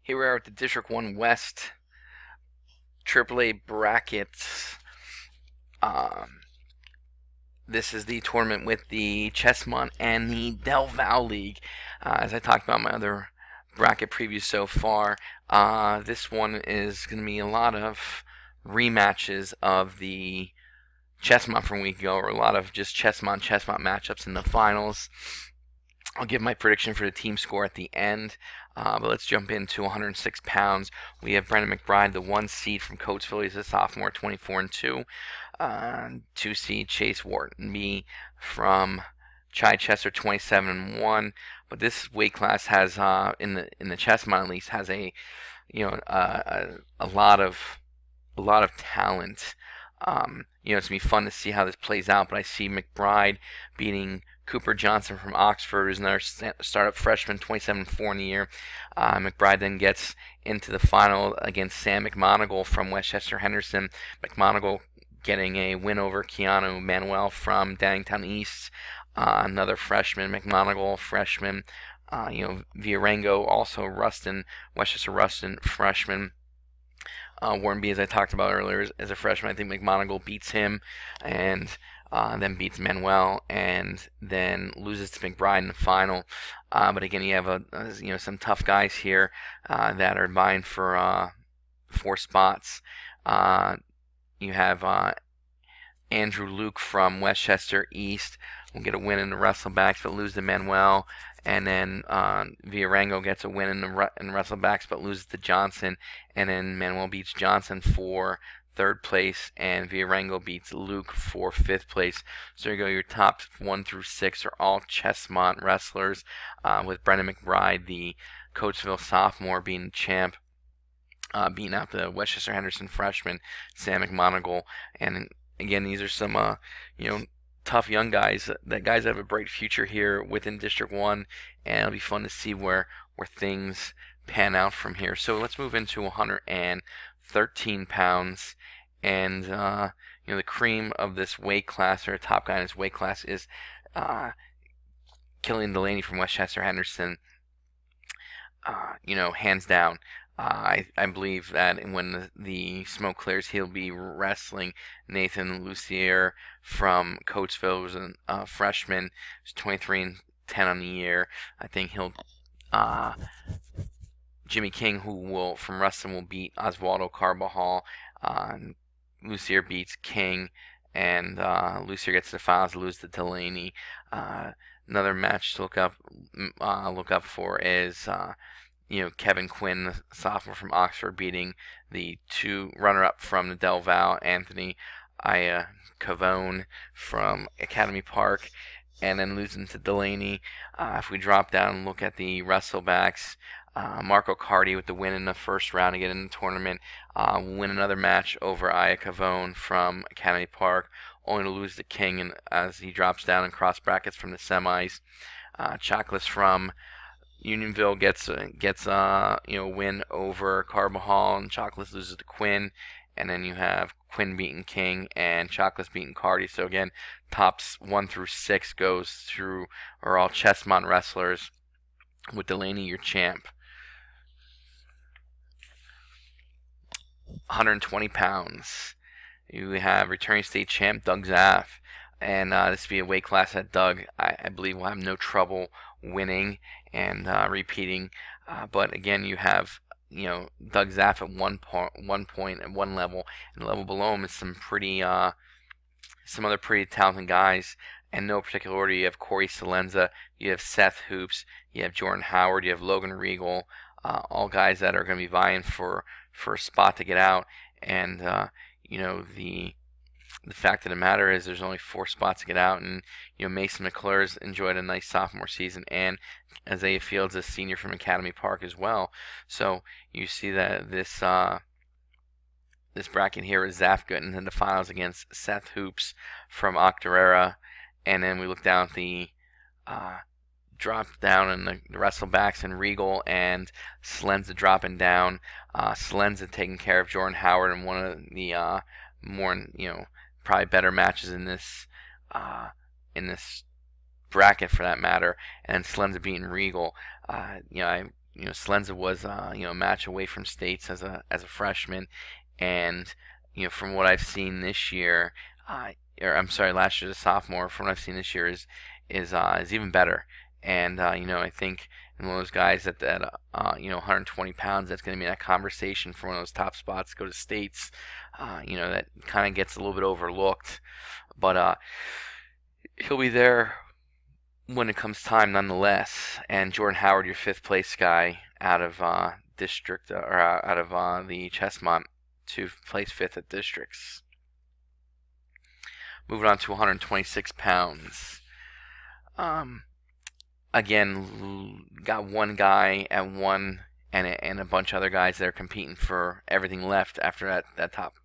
Here we are at the District 1 West AAA brackets. Um, this is the tournament with the Chessmont and the Del Val League. As I talked about my other bracket previews so far, this one is going to be a lot of rematches of the Chessmont from a week ago, or a lot of just Chessmont matchups in the finals. I'll give my prediction for the team score at the end, but let's jump into 106 pounds. We have Brendan McBride, the 1 seed from Coatesville. He's a sophomore, 24-2. 2 seed Chase Whartonby from Chichester, 27-1. But this weight class has, in the Chessmont at least, has a lot of talent. It's gonna be fun to see how this plays out. But I see McBride beating Cooper Johnson from Oxford, who's another startup freshman, 27-4 in the year. McBride then gets into the final against Sam McMonigal from Westchester Henderson. McMonigal getting a win over Keanu Manuel from Dannington East, another freshman. McMonigal, freshman. Villarengo, also Westchester Ruston, freshman. Whartonby, as I talked about earlier, as a freshman. I think McMonigal beats him, and then beats Manuel, and then loses to McBride in the final. But again, you have some tough guys here that are vying for 4 spots. You have Andrew Luke from Westchester East will get a win in the wrestlebacks, but lose to Manuel. And then Villarengo gets a win in wrestlebacks, but loses to Johnson. And then Manuel beats Johnson for 3rd place, and Villarengo beats Luke for 5th place. So there you go. Your top 1 through 6 are all Chessmont wrestlers, with Brendan McBride, the Coatesville sophomore, being champ, beating out the Westchester Henderson freshman, Sam McMonigal. And again, these are some tough young guys that have a bright future here within District 1, and it'll be fun to see where things pan out from here. So let's move into 113 pounds, and the cream of this weight class, or top guy in this weight class, is Killian Delaney from Westchester Henderson. Hands down. I believe that when the smoke clears, he'll be wrestling Nathan Lucier from Coatesville, who's a freshman. He's 23-10 on the year. I think he'll Jimmy King, from Ruston, will beat Oswaldo Carbajal. Lucier beats King, and Lucier gets to the finals, lose to Delaney. Another match to look up for is Kevin Quinn, the sophomore from Oxford, beating the 2 runner-up from the Del Val, Anthony Iacovone from Academy Park, and then losing to Delaney. If we drop down and look at the wrestlebacks, Marco Cardi with the win in the first round to get in the tournament, will win another match over Iacovone from Academy Park, only to lose to King as he drops down in cross brackets from the semis. Chocolates from Unionville gets a win over Carbajal, and Chocolates loses to Quinn. And then you have Quinn beating King and Chocolates beating Cardi. So again, tops 1 through 6 are all Chessmont wrestlers, with Delaney your champ. 120 pounds. You have returning state champ Doug Zaff, and this will be a weight class that Doug, I believe, will have no trouble winning and repeating. But again, you have Doug Zaff at one point at one level, and the level below him is some other pretty talented guys. In no particular order, you have Corey Salenza, you have Seth Hoops, you have Jordan Howard, you have Logan Regal, all guys that are going to be vying for a spot to get out. And the fact of the matter is there's only 4 spots to get out, and Mason McClure's enjoyed a nice sophomore season, and Isaiah Fields, a senior from Academy Park as well. So you see that this bracket here is Zaff getting into the finals against Seth Hoops from Octorara. And then we look down at the drop down in the wrestlebacks, and Regal and Salenza dropping down. Salenza taking care of Jordan Howard in one of the more probably better matches in this bracket, for that matter. And Salenza beating Regal. Slenza was a match away from states as a freshman, and from what I've seen this year, or I'm sorry, last year as a sophomore, from what I've seen this year is even better. And I think one of those guys that 120 pounds, that's going to be in that conversation for one of those top spots to go to states. That kind of gets a little bit overlooked, but he'll be there when it comes time, nonetheless. And Jordan Howard, your fifth place guy out of district or out of the Chessmont, to place fifth at districts. Moving on to 126 pounds. Again, got one guy at one, and a bunch of other guys that are competing for everything left after that top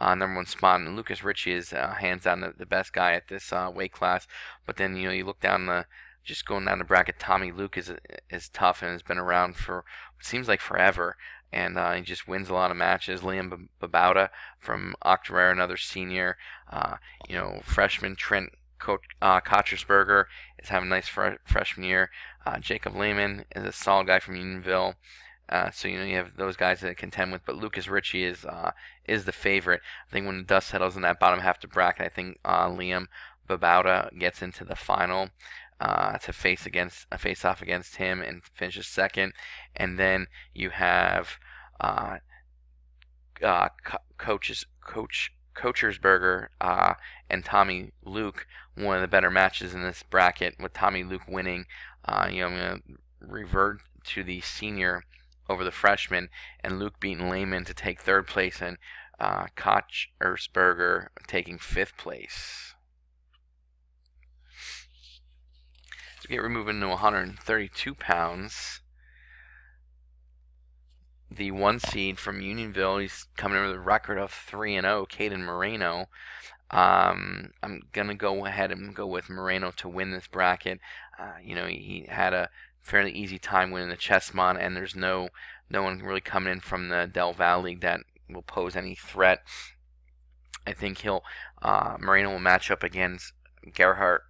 number one spot. And Lucas Ritchie is hands down the best guy at this weight class. But then you look down just going down the bracket. Tommy Luke is tough and has been around for what seems like forever, and he just wins a lot of matches. Liam Babauta from Octorara, another senior. Freshman Trent Kotchersberger is having a nice freshman year. Jacob Lehman is a solid guy from Unionville. So you have those guys that contend with, but Lucas Ritchie is the favorite. I think when the dust settles in that bottom half of the bracket, I think Liam Babauta gets into the final to face off against him and finishes second. And then you have Kochersberger and Tommy Luke, one of the better matches in this bracket, with Tommy Luke winning. I'm going to revert to the senior over the freshman, and Luke beating Lehman to take third place, and Kochersberger taking fifth place. So we're moving to 132 pounds. The one seed from Unionville, he's coming in with a record of 3-0, Caden Moreno. I'm going to go ahead and go with Moreno to win this bracket. He had a fairly easy time winning the Chessmont, and there's no one really coming in from the Del Valle League that will pose any threat. I think Moreno will match up against Gerhard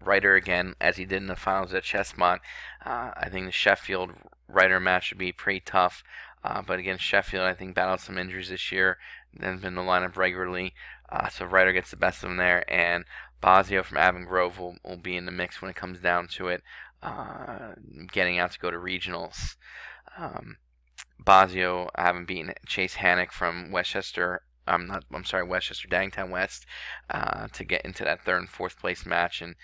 Reiter again, as he did in the finals at Chessmont. I think the Sheffield Reiter match should be pretty tough, but against Sheffield, I think battled some injuries this year and has been in the lineup regularly, so Reiter gets the best of them there, and Bazio from Avon Grove will be in the mix when it comes down to it, getting out to go to regionals. Bazio having beaten Chase Hannock from Westchester Dangtown West to get into that third and fourth place match, and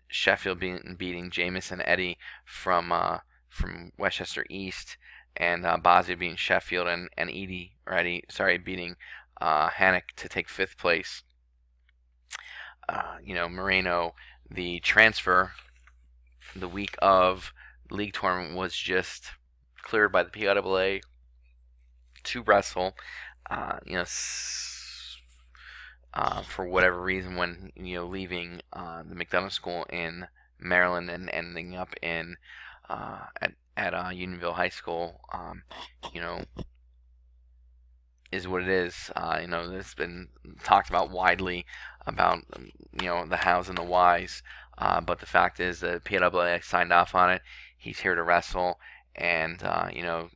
Sheffield beating Jamison Eddy from Westchester East, and Bazio beating Sheffield and Eddy beating Hannock to take fifth place. Moreno, the transfer the week of the league tournament, was just cleared by the PIAA to wrestle. For whatever reason, when leaving the McDonough School in Maryland and ending up in at Unionville High School, is what it is. This has been talked about widely about the hows and the whys, but the fact is that PIAA signed off on it. He's here to wrestle, and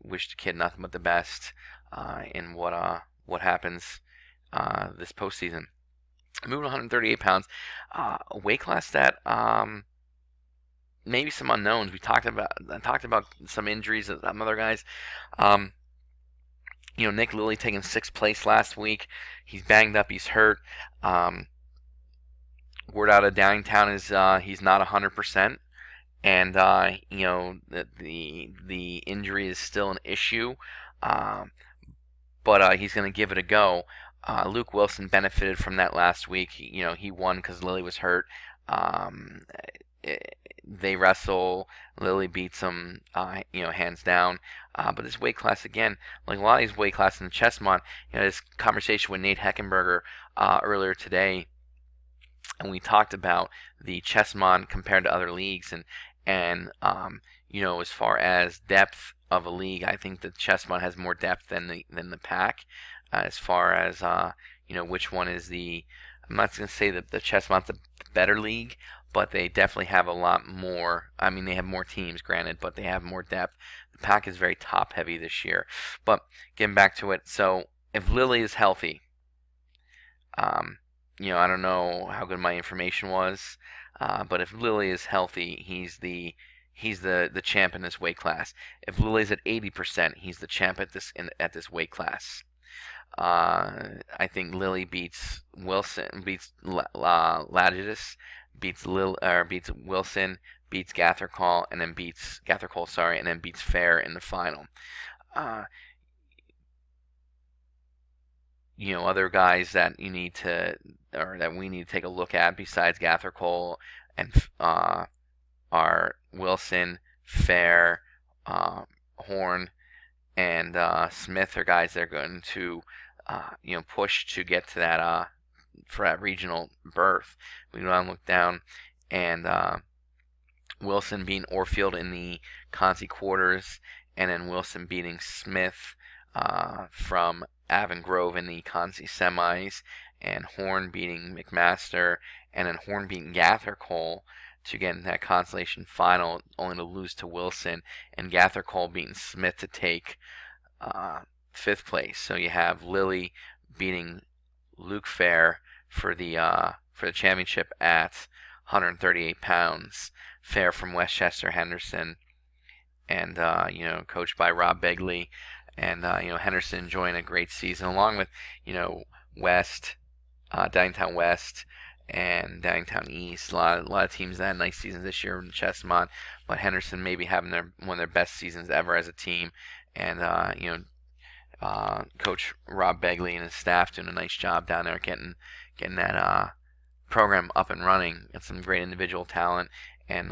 wish the kid nothing but the best in what happens this postseason. Moving 138 pounds, a weight class that maybe some unknowns. I talked about some injuries of some other guys. Nick Lilly taking sixth place last week. He's banged up. He's hurt. Word out of Downingtown is he's not 100%, and the injury is still an issue. But he's going to give it a go. Luke Wilson benefited from that last week. He won because Lilly was hurt. They wrestle. Lilly beats him, hands down. But this weight class, again, like a lot of these weight classes in the Chessmont, this conversation with Nate Heckenberger earlier today, and we talked about the Chessmont compared to other leagues, and as far as depth of a league, I think the Chessmont has more depth than the pack. As far as which one is I'm not going to say that the Chessmont's a better league, but they definitely have a lot more. I mean, they have more teams, granted, but they have more depth. The pack is very top heavy this year. But getting back to it, so if Lilly is healthy, um, I don't know how good my information was, but if Lilly is healthy, he's the champ in this weight class. If Lilly's at 80%, he's the champ at this weight class. I think Lilly beats Wilson, beats Ladidis, beats Wilson, beats Gathercole, and then beats Gathercole, sorry, and then beats Fair in the final. Uh, Other guys that you need to, or that we need to take a look at besides Gathercole and are Wilson, Fair, Horn, and Smith are guys that are going to push to get to that for that regional berth. We go down, look down, and Wilson beating Orfield in the Conti quarters, and then Wilson beating Smith from Avon Grove in the Conti semis, and Horn beating McMaster, and then Horn beating Gathercole to get in that consolation final, only to lose to Wilson, and Gathercole beating Smith to take fifth place. So you have Lilly beating Luke Fair for the championship at 138 pounds. Fair from Westchester Henderson, and coached by Rob Begley, and Henderson enjoying a great season, along with West, Downtown West, and Downtown East. A lot of teams that had nice seasons this year in Chestmont, but Henderson maybe having one of their best seasons ever as a team, and Coach Rob Begley and his staff doing a nice job down there getting that program up and running, and some great individual talent, and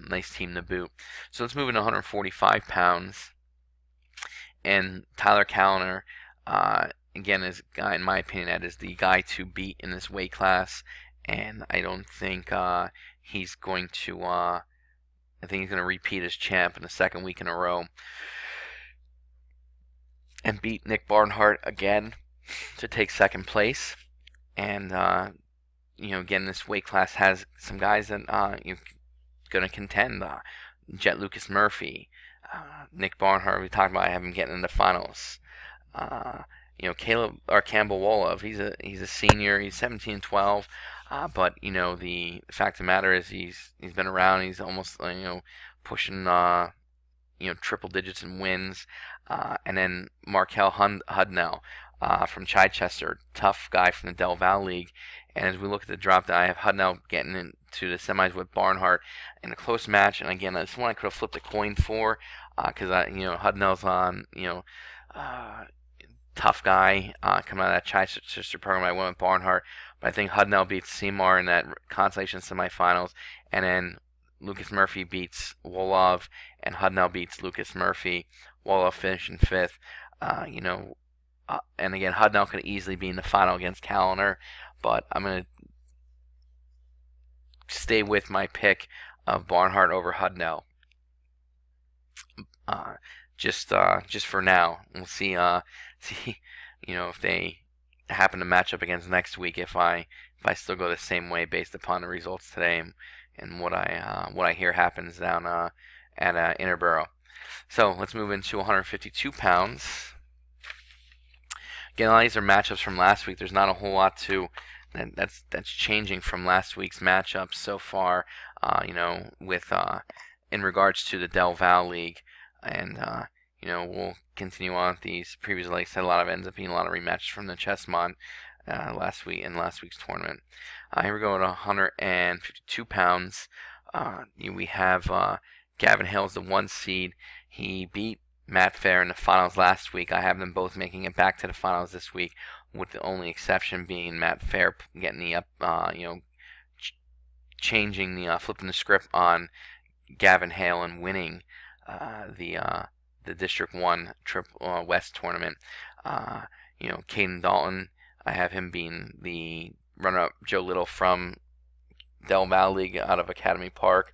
nice team to boot. So let's move into 145 pounds, and Tyler Callender, again, is a guy, in my opinion, that is the guy to beat in this weight class, and I don't think he's going to. I think he's going to repeat as champ in the second week in a row and beat Nick Barnhart again to take second place. And again, this weight class has some guys that you're going to contend. Jet Lucas Murphy, Nick Barnhart. We talked about having getting in the finals. Caleb or Campbell Wolov. He's a senior. He's 17-12. But the fact of the matter is he's been around. He's almost pushing triple digits in wins. And then Markel Hudnell from Chichester, tough guy from the Del Val League. And as we look at the drop down, I have Hudnell getting into the semis with Barnhart in a close match. And again, this one I could have flipped a coin for, because Hudnell's on tough guy coming out of that Chichester program. I went with Barnhart, but I think Hudnell beats Seymour in that consolation semifinals, and then Lucas Murphy beats Wolov, and Hudnell beats Lucas Murphy. Wolov finishing fifth. And again, Hudnell could easily be in the final against Callender, but I'm going to stay with my pick of Barnhart over Hudnell. Just for now. We'll see if they happen to match up against next week, if I still go the same way based upon the results today and what I hear happens down at Interborough. So let's move into 152 pounds. Again, a lot of these are matchups from last week. There's not a whole lot that's changing from last week's matchups so far. With in regards to the Del Val League, and we'll continue on with these previous. Like I said, a lot of ends up being a lot of rematches from the Chessmont last week's tournament. Here we go at 152 pounds. We have Gavin Hill's the 1 seed. He beat Matt Fair in the finals last week. I have them both making it back to the finals this week, with the only exception being Matt Fair getting the flipping the script on Gavin Hale and winning the District 1 West tournament. Caden Dalton, I have him being the runner-up Joe Little from Del Val League out of Academy Park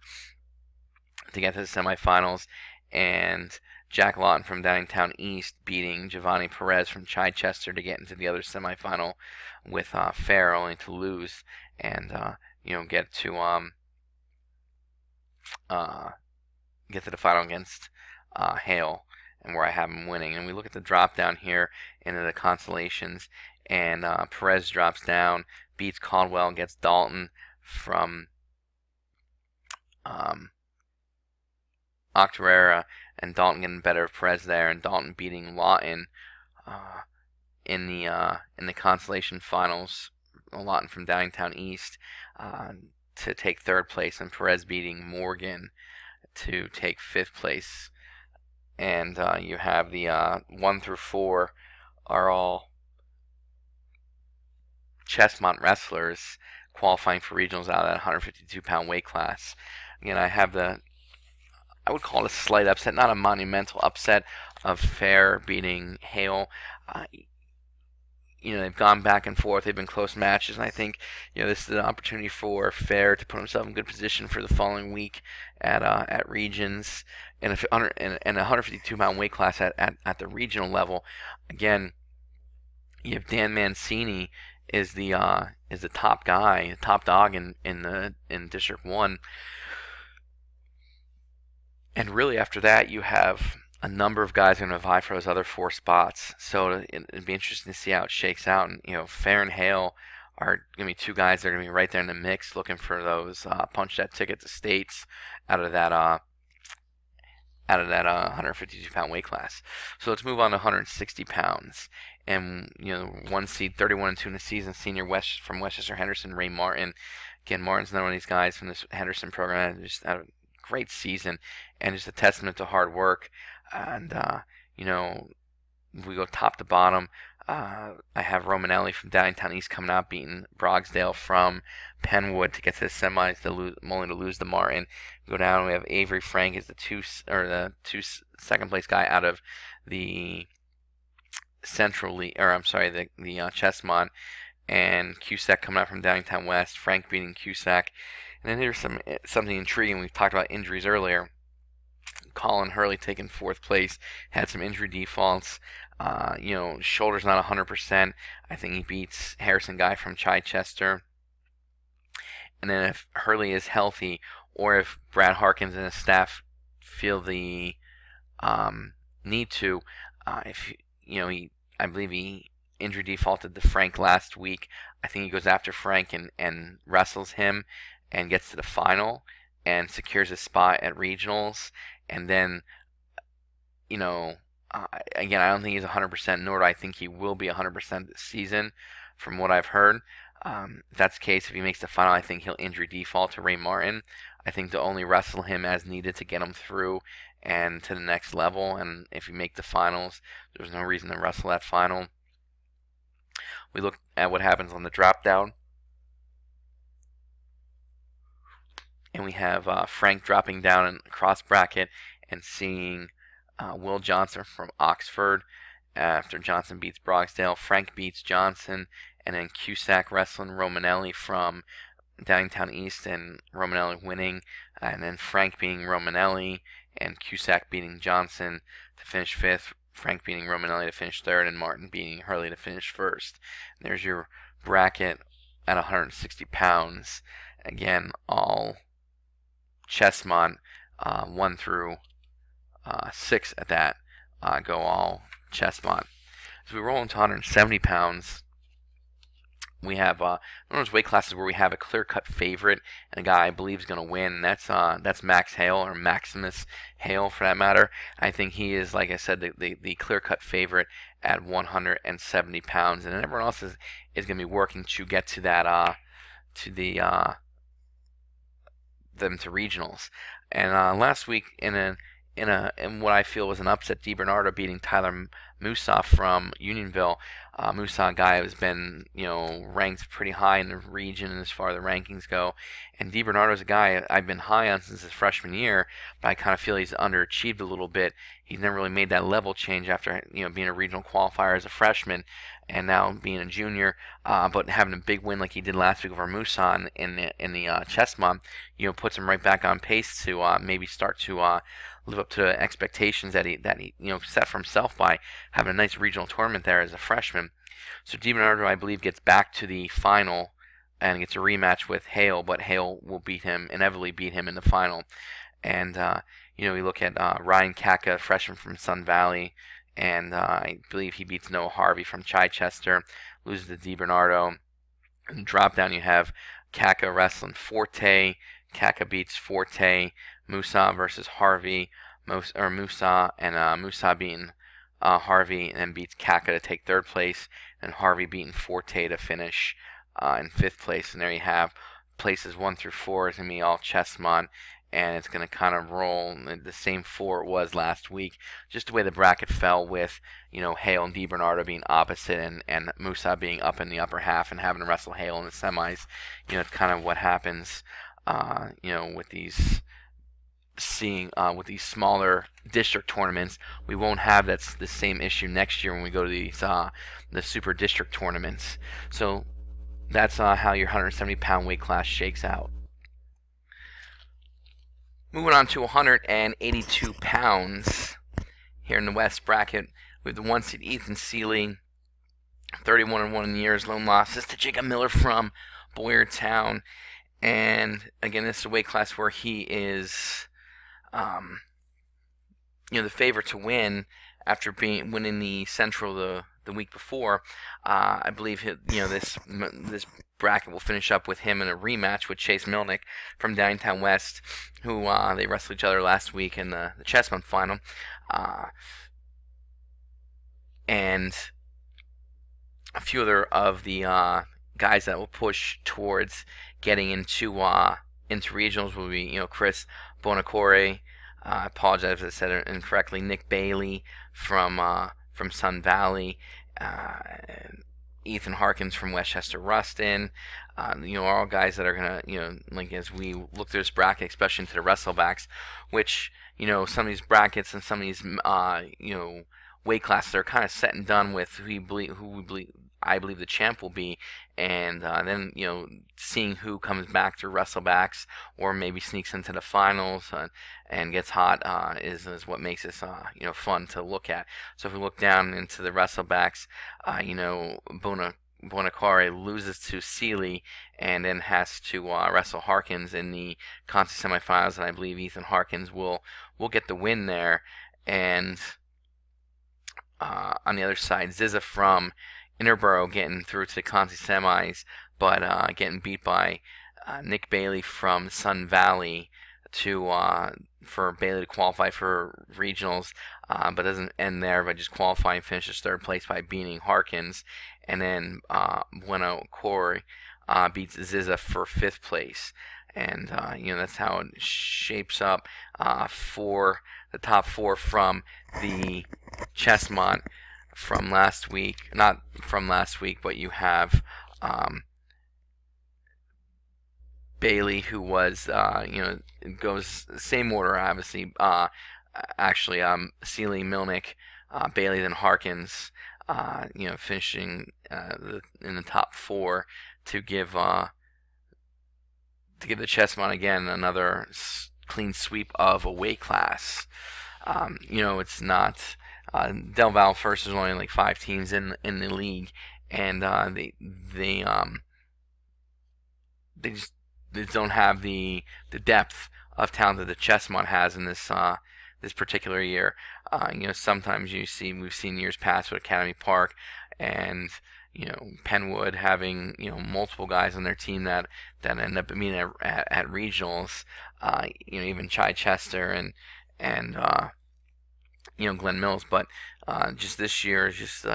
to get to the semifinals, and Jack Lawton from Downtown East beating Giovanni Perez from Chichester to get into the other semifinal with Fair, only to lose and get to uh, get to the final against Hale, and where I have him winning. And we look at the drop down here into the consolations, and Perez drops down, beats Caldwell, gets Dalton from Octorara, and Dalton getting better of Perez there, and Dalton beating Lawton uh, in the consolation finals. Lawton from Downingtown East to take third place, and Perez beating Morgan to take fifth place. And you have the 1 through 4 are all Chestmont wrestlers qualifying for regionals out of that 152-pound weight class. Again, I would call it a slight upset, not a monumental upset, of Fair beating Hale. They've gone back and forth. They've been close matches, and I think this is an opportunity for Fair to put himself in good position for the following week at regions and a 152-pound weight class at the regional level. Again, you have Dan Mancini is the top guy, the top dog in District 1. And really, after that, you have a number of guys going to vie for those other 4 spots. So it'd be interesting to see how it shakes out. And Fair and Hale are going to be 2 guys that are going to be right there in the mix, looking for those punch that ticket to states out of that 152-pound weight class. So let's move on to 160 pounds. And 1 seed, 31-2 in the season, senior from Westchester Henderson, Ray Martin. Again, Martin's another one of these guys from this Henderson program, just had a great season and just a testament to hard work. And we go top to bottom. I have Romanelli from Downingtown East coming out, beating Brogsdale from Penwood to get to the semis, only to lose to Martin. We go down. We have Avery Frank as the two second place guy out of the Central League, or I'm sorry, the Chessmont, and Cusack coming out from Downingtown West. Frank beating Cusack. And then here's something intriguing. We've talked about injuries earlier. Colin Hurley taking 4th place, had some injury defaults. Shoulder's not 100%. I think he beats Harrison Guy from Chichester. And then if Hurley is healthy, or if Brad Harkins and his staff feel the need to, I believe he injury defaulted to Frank last week. I think he goes after Frank and wrestles him and gets to the final and secures a spot at regionals. And then, again, I don't think he's 100%, nor do I think he will be 100% this season, from what I've heard. If that's the case, if he makes the final, I think he'll injury default to Ray Martin. I think they'll only wrestle him as needed to get him through and to the next level. And if you make the finals, there's no reason to wrestle that final. We look at what happens on the drop down. And we have Frank dropping down in the cross bracket and seeing Will Johnson from Oxford after Johnson beats Brogsdale. Frank beats Johnson, and then Cusack wrestling Romanelli from Downingtown East, and Romanelli winning, and then Frank beating Romanelli and Cusack beating Johnson to finish 5th. Frank beating Romanelli to finish 3rd, and Martin beating Hurley to finish 1st. And there's your bracket at 160 pounds. Again, all Chessmont 1 through 6 at that go all Chessmont. As we roll into 170 pounds, we have one of those weight classes where we have a clear-cut favorite and a guy I believe is going to win. That's Max Hale, or Maximus Hale for that matter. I think he is, like I said, the clear-cut favorite at 170 pounds, and everyone else is going to be working to get to that them to regionals. And last week in what I feel was an upset, DiBernardo beating Tyler Musa from Unionville. Musa, a guy who's been ranked pretty high in the region as far as the rankings go, and DiBernardo's a guy I've been high on since his freshman year, but I kind of feel he's underachieved a little bit. He's never really made that level change after being a regional qualifier as a freshman and now being a junior, but having a big win like he did last week over Musa in the Chessmont, puts him right back on pace to maybe start to live up to the expectations that he set for himself by having a nice regional tournament there as a freshman. So DiBernardo, I believe, gets back to the final and gets a rematch with Hale, but Hale will inevitably beat him in the final. And we look at Ryan Kaka, freshman from Sun Valley, and I believe he beats Noah Harvey from Chichester, loses to DiBernardo. In the drop down, you have Kaka wrestling Forte. Kaka beats Forte. Musa versus Harvey. Musa beating Harvey, and then beats Kaka to take third place, and Harvey beating Forte to finish in fifth place. And there you have places 1 through 4 is going to be all Chessmont, and it's going to kind of roll the same 4 it was last week. Just the way the bracket fell with, Hale and DiBernardo being opposite, and Musa being up in the upper half and having to wrestle Hale in the semis. It's kind of what happens, with these with these smaller district tournaments. We won't have the same issue next year when we go to these the super district tournaments. So that's how your 170-pound weight class shakes out. Moving on to 182 pounds here in the West bracket, we have the 1 seed Ethan Seeley, 31-1 in the years. Lone loss is to Jacob Miller from Boyertown, and again, this is a weight class where he is, the favorite to win after winning the Central the week before. I believe this bracket will finish up with him in a rematch with Chase Milnick from Downtown West, who they wrestled each other last week in the Chessmont final. And a few other of the guys that will push towards getting into regionals will be, Chris Bonacore. I apologize if I said it incorrectly. Nick Bailey from Sun Valley. Ethan Harkins from Westchester Ruston. All guys that are gonna, as we look through this bracket, especially into the wrestlebacks, which, some of these brackets and some of these, weight classes are kind of set and done with I believe the champ will be, and then seeing who comes back to wrestlebacks or maybe sneaks into the finals and gets hot is what makes this fun to look at. So if we look down into the wrestlebacks, Bonacore loses to Seeley and then has to wrestle Harkins in the Conti semifinals, and I believe Ethan Harkins will get the win there. And on the other side, Ziza from Interborough getting through to the Conti semis, but getting beat by Nick Bailey from Sun Valley for Bailey to qualify for regionals, but doesn't end there by just qualifying, finishes third place by beating Harkins, and then Bonacore beats Ziza for fifth place. And that's how it shapes up for the top 4 from the Chessmont from last week. Not from last week, but you have Bailey, who was goes same order obviously. Actually, Seeley, Milnick, Bailey, then Harkins. Finishing in the top 4 to give the Chessmont again another clean sweep of a weight class. It's not Del Val first. There's only like 5 teams in the league, and they just don't have the depth of talent that the Chessmont has in this particular year. Sometimes we've seen years past with Academy Park and Penwood having multiple guys on their team that end up being at regionals. Even Chichester and Glen Mills, but just this year is just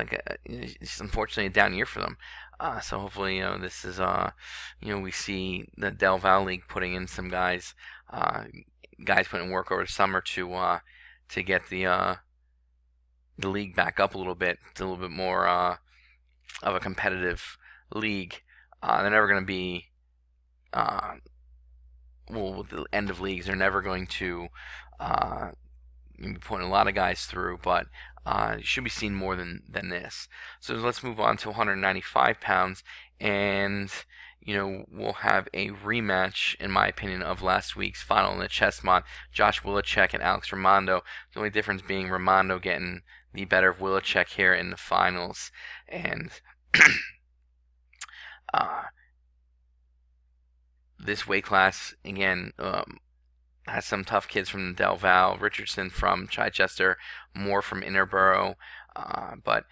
it's unfortunately a down year for them. So hopefully this is we see the Del Val League putting in some guys putting in work over the summer to get the league back up a little bit. It's a little bit more of a competitive league. They're never going to be with the end of leagues, they're never going to be putting a lot of guys through, but it should be seen more than this. So let's move on to 195 pounds, and we'll have a rematch, in my opinion, of last week's final in the Chessmont. Josh Willicek and Alex Ramondo. The only difference being Ramondo getting the better of Willicek here in the finals, and this weight class again has some tough kids from Del Val, Richardson from Chichester, Moore from Interborough, but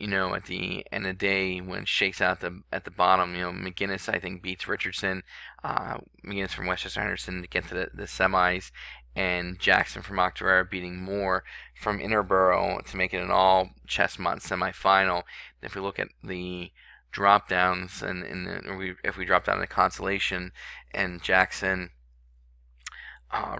at the end of the day, when it shakes out at the bottom, McGinnis I think beats Richardson, McGinnis from Westchester Henderson to get to the semis, and Jackson from Octorara beating Moore from Interborough to make it an all Chestmont semifinal. If we look at the drop downs, and if we drop down to consolation, and Jackson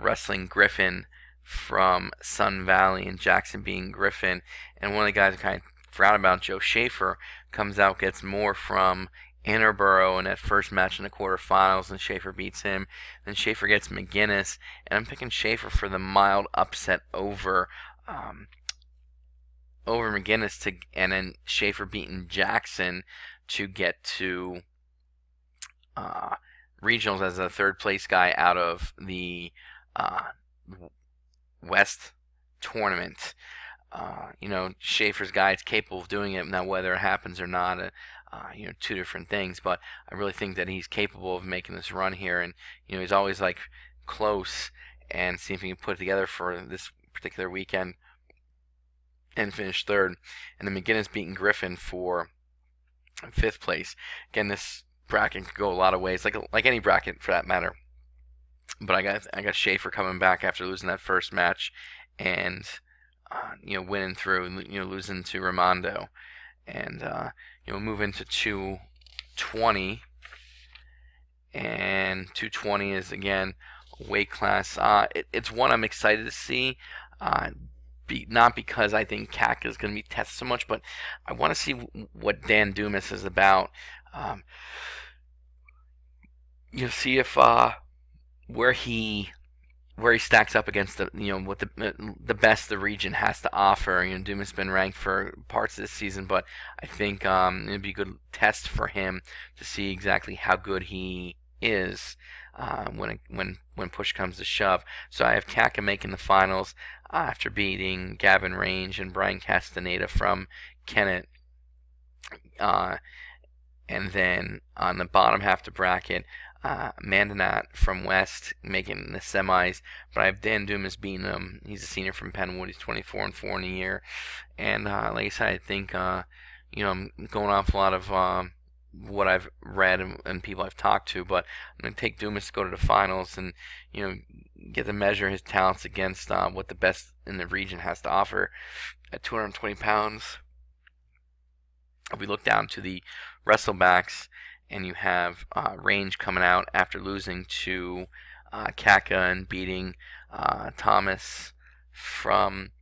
wrestling Griffin from Sun Valley, and Jackson being Griffin, and one of the guys I kind of forgot about, Joe Schaefer, comes out, gets Moore from Interborough in that first match in the quarterfinals, and Schaefer beats him. Then Schaefer gets McGinnis, and I'm picking Schaefer for the mild upset over McGinnis, and then Schaefer beating Jackson to get to regionals as a third place guy out of the West tournament. Schaefer's guy is capable of doing it. Now, whether it happens or not, two different things. But I really think that he's capable of making this run here, and he's always like close, and see if he can put it together for this particular weekend and finish third. And then McGinnis beating Griffin for fifth place. Again, this bracket could go a lot of ways, like any bracket for that matter. But I got Schaefer coming back after losing that first match, and winning through, losing to Raimondo, and move into 220, and 220 is again a weight class. It's one I'm excited to see, not because I think CAC is going to be tested so much, but I want to see what Dan Dumas is about. See if where he stacks up against what the best the region has to offer. Dumas has been ranked for parts of this season, but I think it'd be a good test for him to see exactly how good he is when push comes to shove. So I have Kaka making the finals after beating Gavin Range and Brian Castaneda from Kennett. And then on the bottom half of the bracket, Mandanat from West making the semis, but I have Dan Dumas beating him. He's a senior from Penwood. He's 24-4 in a year, and like I said, I think I'm going off a lot of what I've read and people I've talked to, but I'm going to take Dumas to go to the finals and get to measure his talents against what the best in the region has to offer at 220 pounds. If we look down to the wrestlebacks, and you have Range coming out after losing to Kaka and beating Thomas from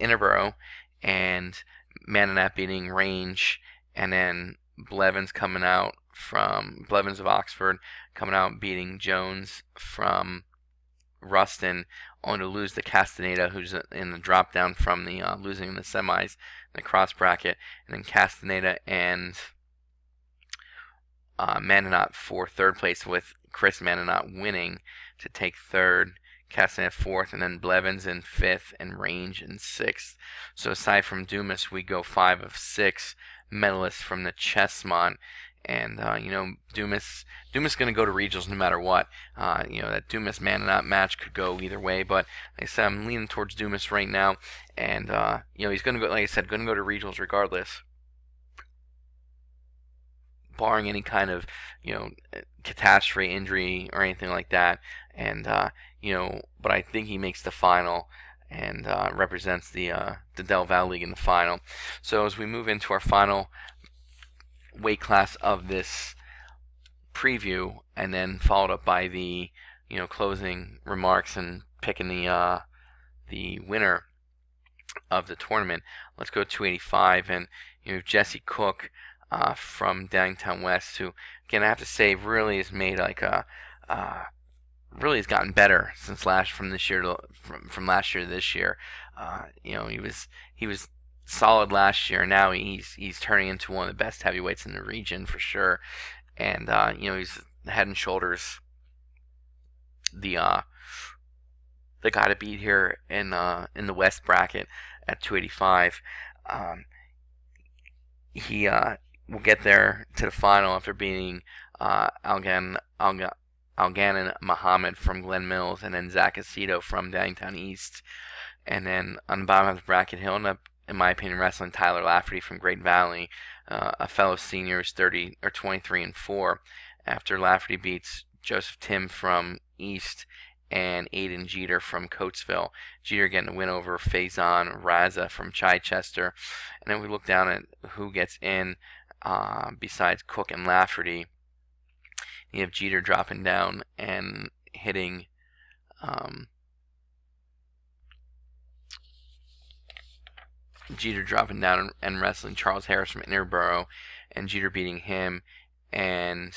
Interborough, and Mandanat beating Range, and then Blevins of Oxford coming out beating Jones from Ruston, only to lose to Castaneda, who's in the drop down from the losing in the semis in the cross bracket, and then Castaneda and Mandanat for third place, with Chris Mandanat winning to take third, Castaneda fourth, and then Blevins in fifth, and Range in sixth. So aside from Dumas, we go 5 of 6 medalists from the Chestmont, and Dumas going to go to regionals no matter what. That Dumas Mandanat match could go either way, but like I said, I'm leaning towards Dumas right now, and he's going to go, like I said, going to go to regionals regardless, barring any kind of catastrophe, injury, or anything like that. And but I think he makes the final and represents the Del Val League in the final. So as we move into our final weight class of this preview, and then followed up by the closing remarks and picking the winner of the tournament, let's go 285, and Jesse Cook from Downtown West, who, again, I have to say, really has made really has gotten better since from last year to this year. He was solid last year. Now he's turning into one of the best heavyweights in the region for sure, and he's head and shoulders the guy to beat here in the West bracket at 285. He will get there to the final after beating Alganan Muhammad from Glen Mills, and then Zach Aceto from Downtown East. And then on the bottom of the bracket, he'll end up, in my opinion, wrestling Tyler Lafferty from Great Valley, a fellow senior who's 23-4. After Lafferty beats Joseph Tim from East and Aiden Jeter from Coatesville. Jeter getting a win over Faison Raza from Chichester. And then we look down at who gets in besides Cook and Lafferty. You have Jeter dropping down and hitting Jeter dropping down and wrestling Charles Harris from Interborough, and Jeter beating him. And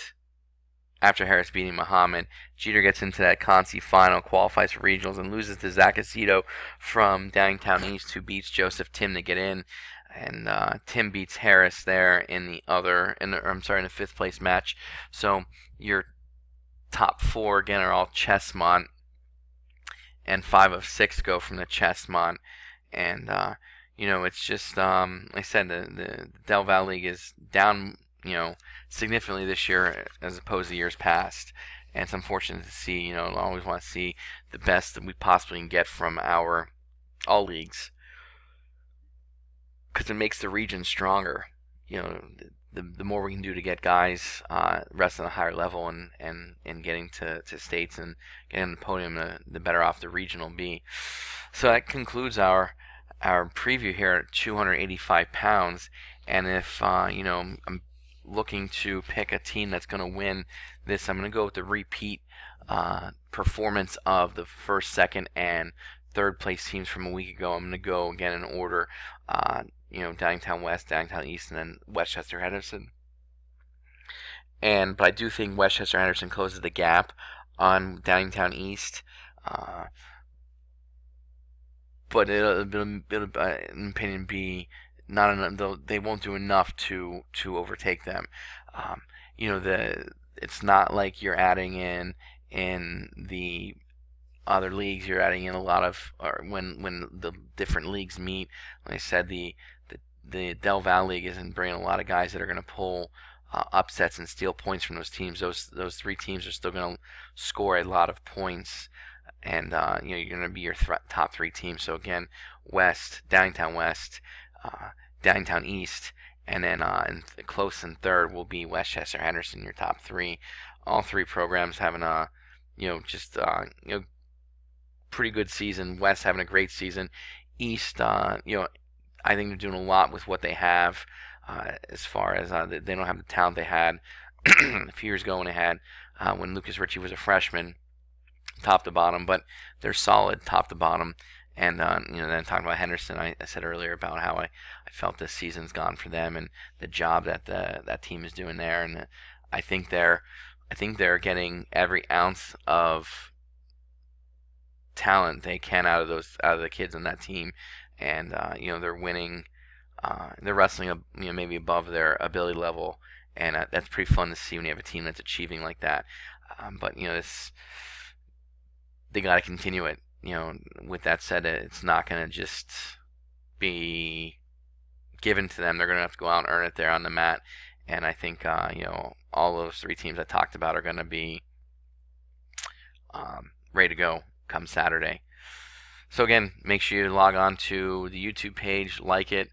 after Harris beating Muhammad, Jeter gets into that Conci final, qualifies for regionals, and loses to Zach Aceto from Downtown East, who beats Joseph Tim to get in. And Tim beats Harris there in the fifth place match. So your top four again are all Chessmont, and 5 of 6 go from the Chessmont. And it's just like I said, the Del Valle League is down, significantly this year as opposed to years past. And it's unfortunate to see. I always want to see the best that we possibly can get from our all leagues, because it makes the region stronger. The more we can do to get guys wrestling at a higher level and getting to states and getting on the podium, the better off the region will be. So that concludes our preview here at 285 pounds. And if I'm looking to pick a team that's going to win this, I'm going to go with the repeat performance of the first, second, and third place teams from a week ago. I'm going to go again in order. Downtown West, Downtown East, and then Westchester Henderson. But I do think Westchester Henderson closes the gap on Downtown East. But it'll in my opinion, be not enough. They won't do enough to overtake them. It's not like you're adding in the other leagues. You're adding in a lot of, or when the different leagues meet. Like I said, the Del Valle League isn't bringing a lot of guys that are going to pull upsets and steal points from those teams. Those 3 teams are still going to score a lot of points, and you're going to be your top 3 teams. So again, Downtown West, Downtown East, and then close in third will be Westchester Henderson, your top 3. All 3 programs having a pretty good season. West having a great season. East, I think they're doing a lot with what they have, as far as they don't have the talent they had a few years ago when they had when Lucas Ritchie was a freshman, top to bottom. But they're solid top to bottom. And then talking about Henderson, I said earlier about how I felt this season's gone for them and the job that that team is doing there. And I think they're getting every ounce of talent they can out of the kids on that team. And they're winning, they're wrestling maybe above their ability level, and that's pretty fun to see when you have a team that's achieving like that. But they got to continue it. With that said, it's not going to just be given to them. They're going to have to go out and earn it there on the mat. And I think all those 3 teams I talked about are going to be ready to go come Saturday. So again, make sure you log on to the YouTube page, like it.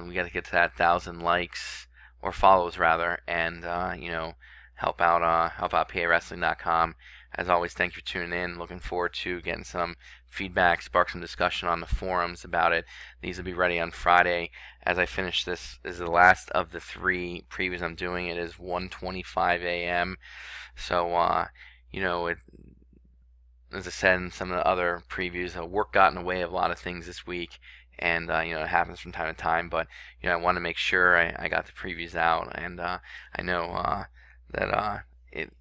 We got to get to that 1,000 likes or follows rather, and help out PAWrestling.com. As always, thank you for tuning in. Looking forward to getting some feedback, spark some discussion on the forums about it. These will be ready on Friday. As I finish this is the last of the 3 previews I'm doing. It is 1:25 a.m. So as I said in some of the other previews, work got in the way of a lot of things this week, and it happens from time to time. But I want to make sure I got the previews out, and I know that it.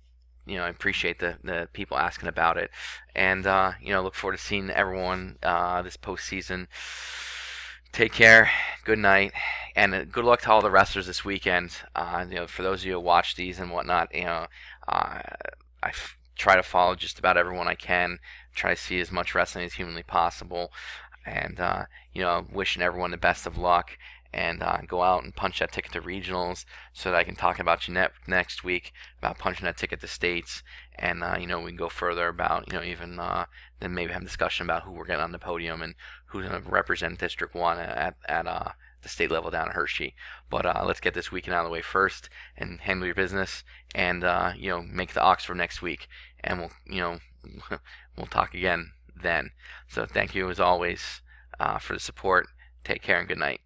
I appreciate the people asking about it, and look forward to seeing everyone this postseason. Take care, good night, and good luck to all the wrestlers this weekend. For those of you who watch these and whatnot, I try to follow just about everyone I can. Try to see as much wrestling as humanly possible, and wishing everyone the best of luck. and go out and punch that ticket to regionals so that I can talk about you next week about punching that ticket to states, and we can go further about even then maybe have a discussion about who we're getting on the podium and who's going to represent District 1 at the state level down at Hershey. But let's get this weekend out of the way first and handle your business, and make the Oxford next week, and we'll talk again then. So thank you as always for the support. Take care and good night.